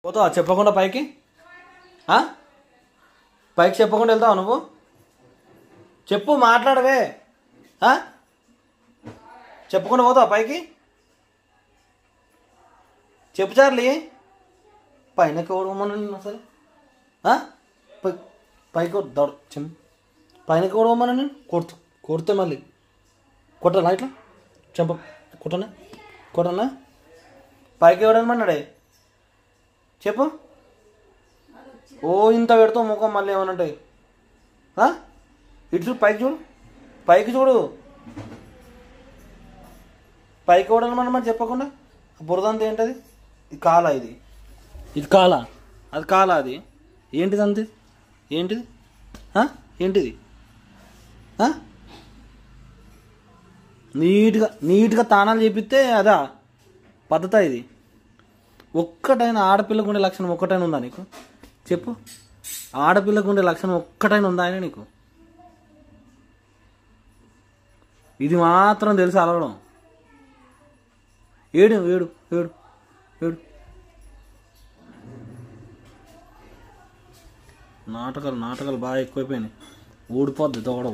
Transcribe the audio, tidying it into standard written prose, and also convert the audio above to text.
పోతావా చెప్పకుండా పైకి? పైకి చెప్పకుండా వెళ్తావా నువ్వు? చెప్పు, మాట్లాడవే. చెప్పకుండా పోతావా పైకి? చెప్పు చార్లీ. పైనకి ఓడమన్నా నేను అసలు పైకి దౌడ చెమ్ పైనకి ఓడమన్నా నేను కొడితే మళ్ళీ కొట్టాలా? ఇట్లా చెంప కొట్టనా? పైకి ఎవడమన్నాడే చెప్పు. ఓ ఇంత పెడతావు ముఖం, మళ్ళీ ఏమనంటాయి? ఇటు చూడు, పైకి చూడు. పైకి ఎవడమన్నా మరి చెప్పకుండా బురదంతా ఏంటది? ఇది కాలా, ఇది కాలా, అది కాలా, అది ఏంటిది? అంతే ఏంటిది? ఏంటిది? నీట్గా తానాలు చేపిస్తే అదా పద్ధత? ఇది ఒక్కటైనా ఆడపిల్లకు ఉండే లక్షణం ఒక్కటైనా ఉందా నీకు? చెప్పు, ఆడపిల్లకు ఉండే లక్షణం ఒక్కటైనా ఉందా ఆయన నీకు? ఇది మాత్రం తెలిసి అలగడం. ఏడు ఏడు ఏడు ఏడు నాటకాలు బాగా ఎక్కువైపోయినాయి. ఊడిపోద్ది దవడ.